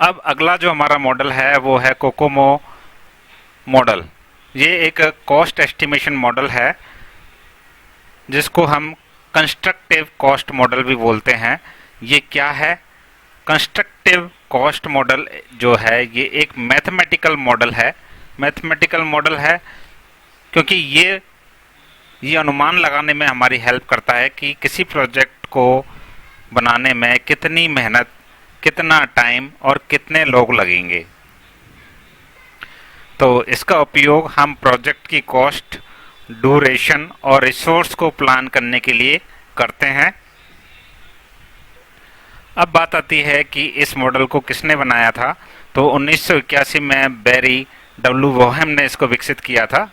अब अगला जो हमारा मॉडल है वो है कोकोमो मॉडल। ये एक कॉस्ट एस्टिमेशन मॉडल है जिसको हम कंस्ट्रक्टिव कॉस्ट मॉडल भी बोलते हैं। ये क्या है? कंस्ट्रक्टिव कॉस्ट मॉडल जो है ये एक मैथमेटिकल मॉडल है। मैथमेटिकल मॉडल है क्योंकि ये अनुमान लगाने में हमारी हेल्प करता है कि किसी प्रोजेक्ट को बनाने में कितनी मेहनत, कितना टाइम और कितने लोग लगेंगे। तो इसका उपयोग हम प्रोजेक्ट की कॉस्ट, ड्यूरेशन और रिसोर्स को प्लान करने के लिए करते हैं। अब बात आती है कि इस मॉडल को किसने बनाया था। तो 1981 में बैरी डब्ल्यू बोहेम ने इसको विकसित किया था।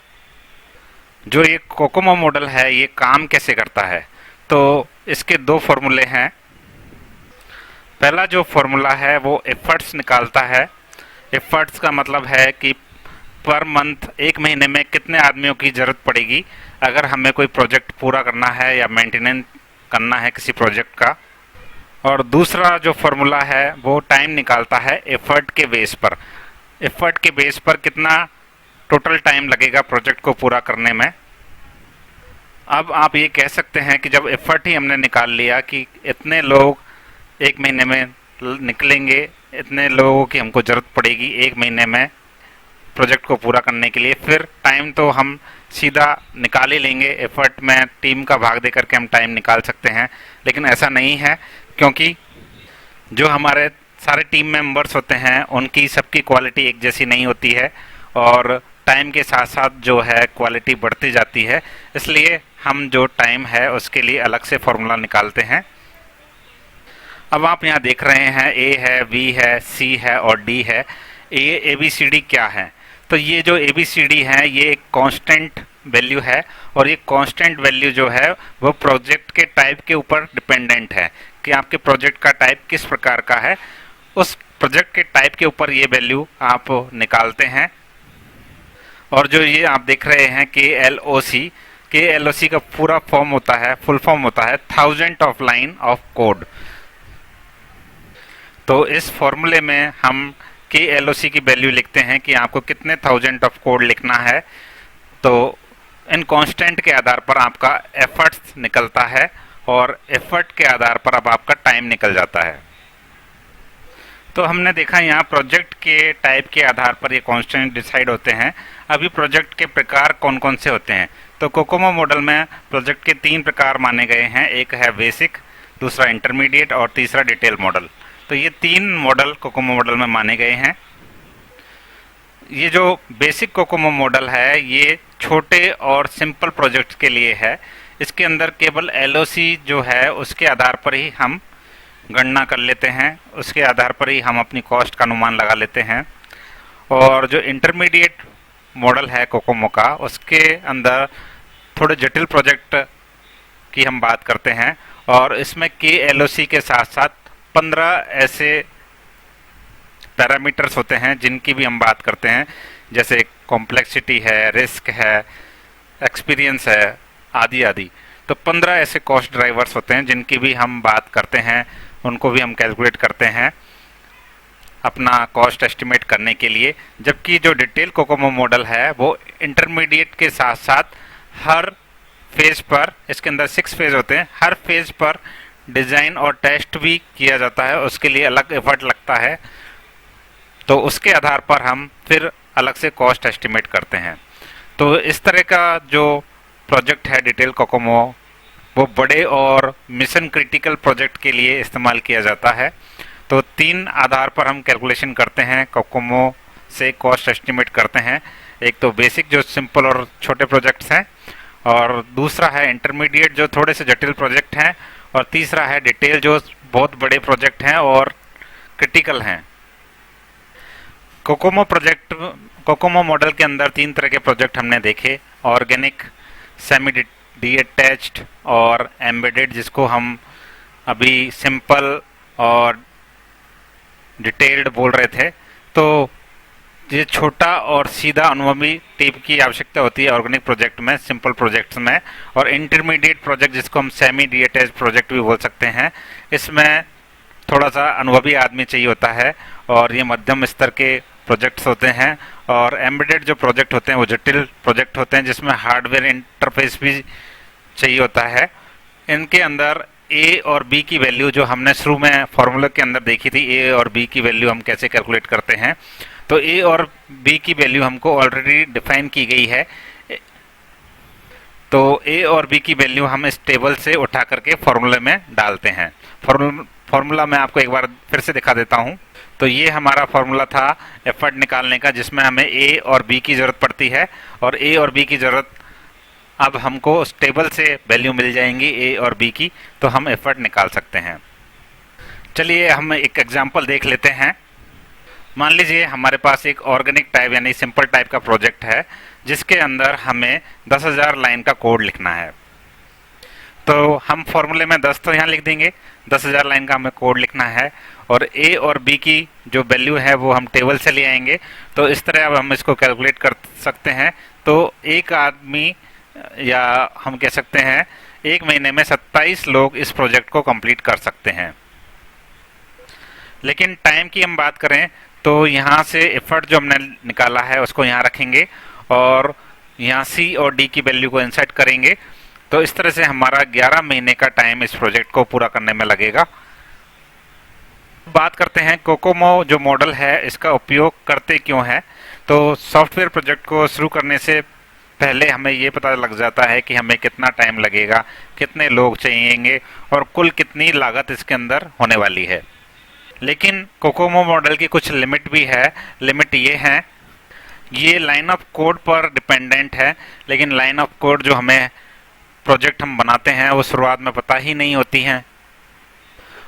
जो ये कोकोमो मॉडल है ये काम कैसे करता है? तो इसके दो फॉर्मूले हैं। पहला जो फॉर्मूला है वो एफर्ट्स निकालता है। एफर्ट्स का मतलब है कि पर मंथ, एक महीने में कितने आदमियों की जरूरत पड़ेगी अगर हमें कोई प्रोजेक्ट पूरा करना है या मेंटेनेंस करना है किसी प्रोजेक्ट का। और दूसरा जो फॉर्मूला है वो टाइम निकालता है एफर्ट के बेस पर। एफर्ट के बेस पर कितना टोटल टाइम लगेगा प्रोजेक्ट को पूरा करने में। अब आप ये कह सकते हैं कि जब एफर्ट ही हमने निकाल लिया कि इतने लोग एक महीने में निकलेंगे, इतने लोगों की हमको जरूरत पड़ेगी एक महीने में प्रोजेक्ट को पूरा करने के लिए, फिर टाइम तो हम सीधा निकाल ही लेंगे। एफर्ट में टीम का भाग दे करके हम टाइम निकाल सकते हैं, लेकिन ऐसा नहीं है क्योंकि जो हमारे सारे टीम मेंबर्स होते हैं उनकी सबकी क्वालिटी एक जैसी नहीं होती है और टाइम के साथ साथ जो है क्वालिटी बढ़ती जाती है। इसलिए हम जो टाइम है उसके लिए अलग से फॉर्मूला निकालते हैं। अब आप यहाँ देख रहे हैं ए है, बी है, सी है और डी है। ए बी सी डी क्या है? तो ये जो ए बी सी डी है ये एक कांस्टेंट वैल्यू है और ये कांस्टेंट वैल्यू जो है वो प्रोजेक्ट के टाइप के ऊपर डिपेंडेंट है कि आपके प्रोजेक्ट का टाइप किस प्रकार का है। उस प्रोजेक्ट के टाइप के ऊपर ये वैल्यू आप निकालते हैं। और जो ये आप देख रहे हैं के एल ओ सी का पूरा फॉर्म होता है, फुल फॉर्म होता है thousand of line of code. तो इस फॉर्मूले में हम के एल ओ सी की वैल्यू लिखते हैं कि आपको कितने थाउजेंड ऑफ कोड लिखना है। तो इन कांस्टेंट के आधार पर आपका एफर्ट्स निकलता है और एफर्ट के आधार पर अब आपका टाइम निकल जाता है। तो हमने देखा यहाँ प्रोजेक्ट के टाइप के आधार पर ये कांस्टेंट डिसाइड होते हैं। अभी प्रोजेक्ट के प्रकार कौन कौन से होते हैं? तो कोकोमो मॉडल में प्रोजेक्ट के 3 प्रकार माने गए हैं। एक है बेसिक, दूसरा इंटरमीडिएट और तीसरा डिटेल मॉडल। तो ये 3 मॉडल कोकोमो मॉडल में माने गए हैं। ये जो बेसिक कोकोमो मॉडल है ये छोटे और सिंपल प्रोजेक्ट्स के लिए है। इसके अंदर केवल एलओसी जो है उसके आधार पर ही हम गणना कर लेते हैं, उसके आधार पर ही हम अपनी कॉस्ट का अनुमान लगा लेते हैं। और जो इंटरमीडिएट मॉडल है कोकोमो का उसके अंदर थोड़े जटिल प्रोजेक्ट की हम बात करते हैं और इसमें के एलओसी के साथ साथ 15 ऐसे पैरामीटर्स होते हैं जिनकी भी हम बात करते हैं, जैसे कॉम्प्लेक्सिटी है, रिस्क है, एक्सपीरियंस है, आदि आदि। तो 15 ऐसे कॉस्ट ड्राइवर्स होते हैं जिनकी भी हम बात करते हैं, उनको भी हम कैलकुलेट करते हैं अपना कॉस्ट एस्टिमेट करने के लिए। जबकि जो डिटेल कोकोमो मॉडल है वो इंटरमीडिएट के साथ साथ हर फेज पर, इसके अंदर 6 फेज होते हैं, हर फेज पर डिजाइन और टेस्ट भी किया जाता है, उसके लिए अलग एफर्ट लगता है। तो उसके आधार पर हम फिर अलग से कॉस्ट एस्टिमेट करते हैं। तो इस तरह का जो प्रोजेक्ट है डिटेल कोकोमो वो बड़े और मिशन क्रिटिकल प्रोजेक्ट के लिए इस्तेमाल किया जाता है। तो 3 आधार पर हम कैलकुलेशन करते हैं, कोकोमो से कॉस्ट एस्टिमेट करते हैं। एक तो बेसिक जो सिंपल और छोटे प्रोजेक्ट्स हैं, और दूसरा है इंटरमीडिएट जो थोड़े से जटिल प्रोजेक्ट हैं, और तीसरा है डिटेल जो बहुत बड़े प्रोजेक्ट हैं और क्रिटिकल हैं। कोकोमो मॉडल के अंदर 3 तरह के प्रोजेक्ट हमने देखे, ऑर्गेनिक, सेमी डिटैच्ड और एम्बेडेड, जिसको हम अभी सिंपल और डिटेल्ड बोल रहे थे। तो ये छोटा और सीधा अनुभवी टीम की आवश्यकता होती है ऑर्गेनिक प्रोजेक्ट में, सिंपल प्रोजेक्ट्स में। और इंटरमीडिएट प्रोजेक्ट जिसको हम सेमी डिटैच्ड प्रोजेक्ट भी बोल सकते हैं, इसमें थोड़ा सा अनुभवी आदमी चाहिए होता है, और ये मध्यम स्तर के प्रोजेक्ट्स होते हैं। और एम्बेडेड जो प्रोजेक्ट होते हैं वो जटिल प्रोजेक्ट होते हैं जिसमें हार्डवेयर इंटरफेस भी चाहिए होता है। इनके अंदर ए और बी की वैल्यू जो हमने शुरू में फॉर्मूला के अंदर देखी थी, ए और बी की वैल्यू हम कैसे कैलकुलेट करते हैं, तो ए और बी की वैल्यू हमको ऑलरेडी डिफाइन की गई है। तो ए और बी की वैल्यू हम इस टेबल से उठा करके फॉर्मूले में डालते हैं। फॉर्मूला मैं आपको एक बार फिर से दिखा देता हूं। तो ये हमारा फॉर्मूला था एफर्ट निकालने का, जिसमें हमें ए और बी की जरूरत पड़ती है, और ए और बी की जरूरत अब हमको उस टेबल से वैल्यू मिल जाएंगी ए और बी की, तो हम एफर्ट निकाल सकते हैं। चलिए हम एक एग्जांपल देख लेते हैं। मान लीजिए हमारे पास एक ऑर्गेनिक टाइप यानी सिंपल टाइप का प्रोजेक्ट है जिसके अंदर हमें 10,000 लाइन का कोड लिखना है। तो हम फॉर्मूले में 10 तो यहाँ लिख देंगे, 10,000 लाइन का हमें कोड लिखना है, और ए और बी की जो वैल्यू है वो हम टेबल से ले आएंगे। तो इस तरह अब हम इसको कैलकुलेट कर सकते हैं। तो एक आदमी, या हम कह सकते हैं एक महीने में 27 लोग इस प्रोजेक्ट को कंप्लीट कर सकते हैं। लेकिन टाइम की हम बात करें तो यहाँ से एफर्ट जो हमने निकाला है उसको यहाँ रखेंगे, और यहाँ सी और डी की वैल्यू को इंसर्ट करेंगे। तो इस तरह से हमारा 11 महीने का टाइम इस प्रोजेक्ट को पूरा करने में लगेगा। बात करते हैं कोकोमो जो मॉडल है इसका उपयोग करते क्यों है। तो सॉफ्टवेयर प्रोजेक्ट को शुरू करने से पहले हमें ये पता लग जाता है कि हमें कितना टाइम लगेगा, कितने लोग चाहिएंगे, और कुल कितनी लागत इसके अंदर होने वाली है। लेकिन कोकोमो मॉडल की कुछ लिमिट भी है। लिमिट ये है, ये लाइन ऑफ कोड पर डिपेंडेंट है, लेकिन लाइन ऑफ कोड जो हमें प्रोजेक्ट हम बनाते हैं वो शुरुआत में पता ही नहीं होती हैं।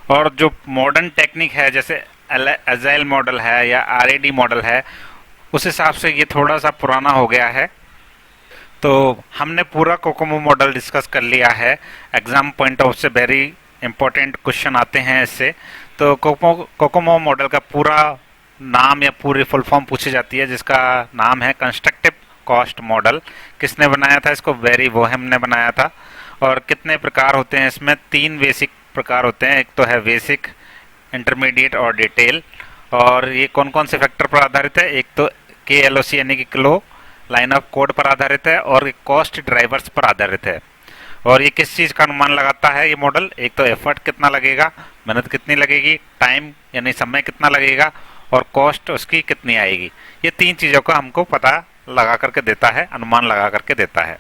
और जो मॉडर्न टेक्निक है जैसे एजाइल मॉडल है या आरएडी मॉडल है, उस हिसाब से ये थोड़ा सा पुराना हो गया है। तो हमने पूरा कोकोमो मॉडल डिस्कस कर लिया है। एग्जाम पॉइंट ऑफ से वेरी इंपॉर्टेंट क्वेश्चन आते हैं इससे। तो कोकोमो मॉडल का पूरा नाम या पूरी फुल फॉर्म पूछी जाती है, जिसका नाम है कंस्ट्रक्टिव कॉस्ट मॉडल। किसने बनाया था इसको? बेरी वोहेम ने बनाया था। और कितने प्रकार होते हैं इसमें? 3 बेसिक प्रकार होते हैं। एक तो है बेसिक, इंटरमीडिएट और डिटेल। और ये कौन कौन से फैक्टर पर आधारित है? एक तो KLOC यानी कि किलो लाइन ऑफ कोड पर आधारित है, और कॉस्ट ड्राइवर्स पर आधारित है। और ये किस चीज का अनुमान लगाता है ये मॉडल? एक तो एफर्ट कितना लगेगा, मेहनत कितनी लगेगी, टाइम यानी समय कितना लगेगा, और कॉस्ट उसकी कितनी आएगी। ये 3 चीजों का हमको पता लगा करके देता है, अनुमान लगा करके देता है।